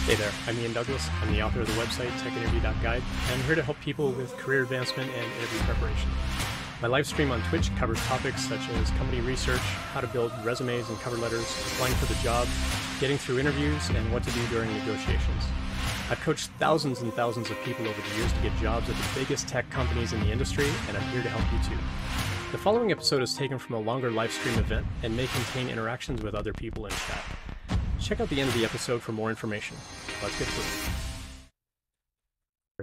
Hey there, I'm Ian Douglas. I'm the author of the website techinterview.guide, and I'm here to help people with career advancement and interview preparation. My live stream on Twitch covers topics such as company research, how to build resumes and cover letters, applying for the job, getting through interviews, and what to do during negotiations. I've coached thousands and thousands of people over the years to get jobs at the biggest tech companies in the industry, and I'm here to help you too. The following episode is taken from a longer live stream event and may contain interactions with other people in chat. Check out the end of the episode for more information. Let's get through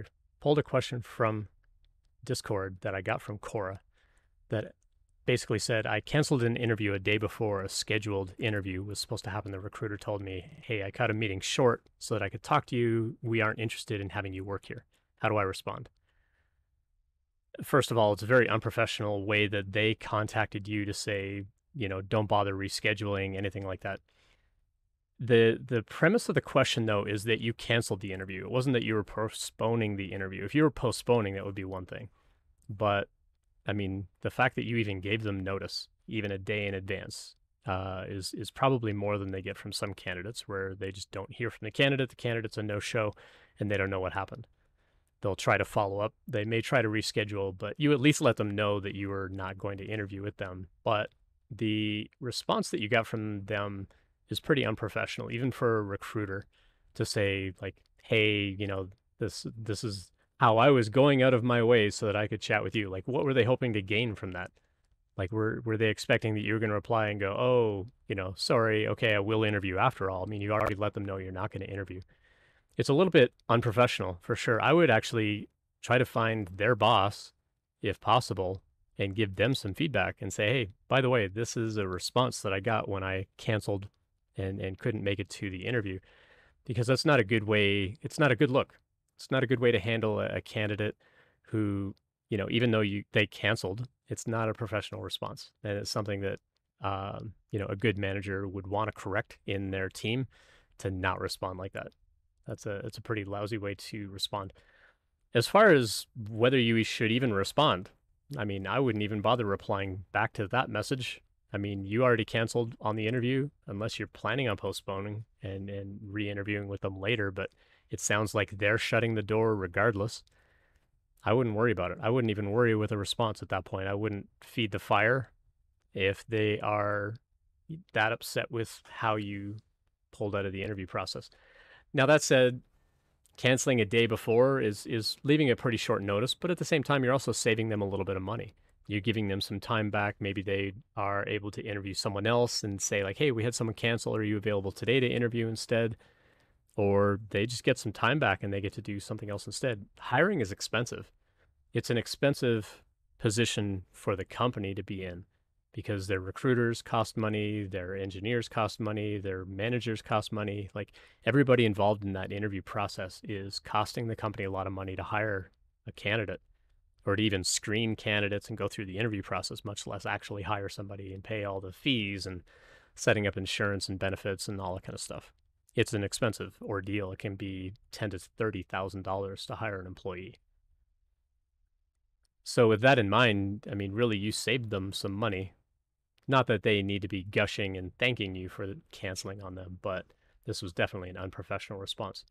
it. Pulled a question from Discord that I got from Quora that basically said, I canceled an interview a day before a scheduled interview was supposed to happen. The recruiter told me, hey, I cut a meeting short so that I could talk to you. We aren't interested in having you work here. How do I respond? First of all, it's a very unprofessional way that they contacted you to say, don't bother rescheduling, anything like that. The premise of the question, though, is that you canceled the interview. It wasn't that you were postponing the interview. If you were postponing, that would be one thing. But, I mean, the fact that you even gave them notice, even a day in advance, is probably more than they get from some candidates, where they just don't hear from the candidate's a no-show, and they don't know what happened. They'll try to follow up. They may try to reschedule, but you at least let them know that you are not going to interview with them. But the response that you got from them is pretty unprofessional, even for a recruiter to say, like, hey, this is how I was going out of my way so that I could chat with you. Like, what were they hoping to gain from that? Like, were they expecting that you were going to reply and go, oh, sorry, okay, I will interview after all? I mean, you already let them know you're not going to interview. It's a little bit unprofessional, for sure. I would actually try to find their boss, if possible, and give them some feedback and say, hey, by the way, this is a response that I got when I canceled and couldn't make it to the interview, because that's not a good way. It's not a good look. It's not a good way to handle a candidate who, even though they canceled, it's not a professional response. And it's something that, a good manager would want to correct in their team, to not respond like that. It's a pretty lousy way to respond. As far as whether you should even respond, I mean, I wouldn't even bother replying back to that message. I mean, you already canceled on the interview, unless you're planning on postponing and re-interviewing with them later, but it sounds like they're shutting the door regardless. I wouldn't worry about it. I wouldn't even worry with a response at that point. I wouldn't feed the fire if they are that upset with how you pulled out of the interview process. Now, that said, canceling a day before is leaving a pretty short notice, but at the same time, you're also saving them a little bit of money. You're giving them some time back. Maybe they are able to interview someone else and say, like, hey, we had someone cancel. Are you available today to interview instead? Or they just get some time back and they get to do something else instead. Hiring is expensive. It's an expensive position for the company to be in, because their recruiters cost money, their engineers cost money, their managers cost money. Like, everybody involved in that interview process is costing the company a lot of money to hire a candidate, or to even screen candidates and go through the interview process, much less actually hire somebody and pay all the fees and setting up insurance and benefits and all that kind of stuff. It's an expensive ordeal. It can be $10,000 to $30,000 to hire an employee. So with that in mind, I mean, really, you saved them some money. Not that they need to be gushing and thanking you for canceling on them, but this was definitely an unprofessional response.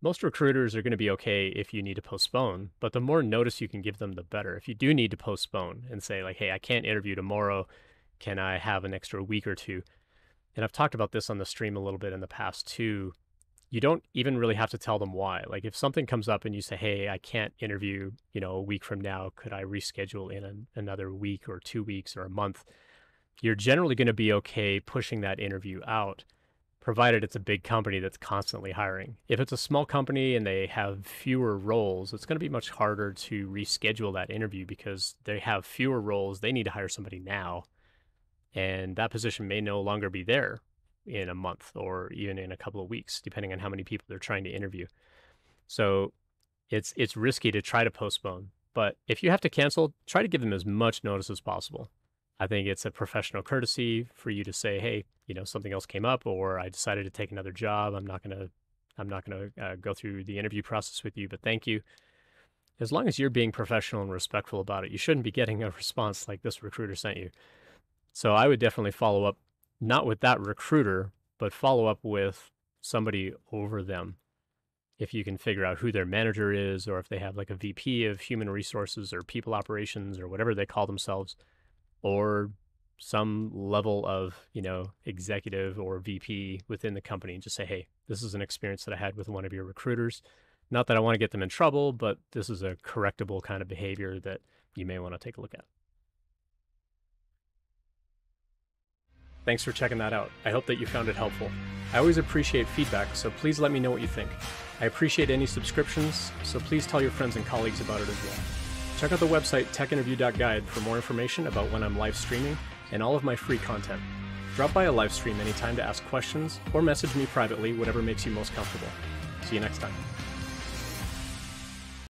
Most recruiters are going to be okay if you need to postpone, but the more notice you can give them, the better. If you do need to postpone and say, like, hey, I can't interview tomorrow, can I have an extra week or two? And I've talked about this on the stream a little bit in the past too. You don't even really have to tell them why. Like, if something comes up and you say, hey, I can't interview, a week from now, could I reschedule in another week or 2 weeks or a month? You're generally going to be okay pushing that interview out, provided it's a big company that's constantly hiring. If it's a small company and they have fewer roles, it's going to be much harder to reschedule that interview, because they have fewer roles. They need to hire somebody now, and that position may no longer be there in a month or even in a couple of weeks, depending on how many people they're trying to interview. So it's risky to try to postpone. But if you have to cancel, try to give them as much notice as possible. I think it's a professional courtesy for you to say, hey, something else came up, or I decided to take another job. I'm not going to go through the interview process with you, but thank you. As long as you're being professional and respectful about it, you shouldn't be getting a response like this recruiter sent you. So I would definitely follow up, not with that recruiter, but follow up with somebody over them. If you can figure out who their manager is, or if they have like a VP of human resources or people operations or whatever they call themselves, or some level of, executive or VP within the company, and just say, hey, this is an experience that I had with one of your recruiters. Not that I want to get them in trouble, but this is a correctable kind of behavior that you may want to take a look at. Thanks for checking that out. I hope that you found it helpful. I always appreciate feedback, so please let me know what you think. I appreciate any subscriptions, so please tell your friends and colleagues about it as well. Check out the website techinterview.guide for more information about when I'm live streaming and all of my free content. Drop by a live stream anytime to ask questions or message me privately, whatever makes you most comfortable. See you next time.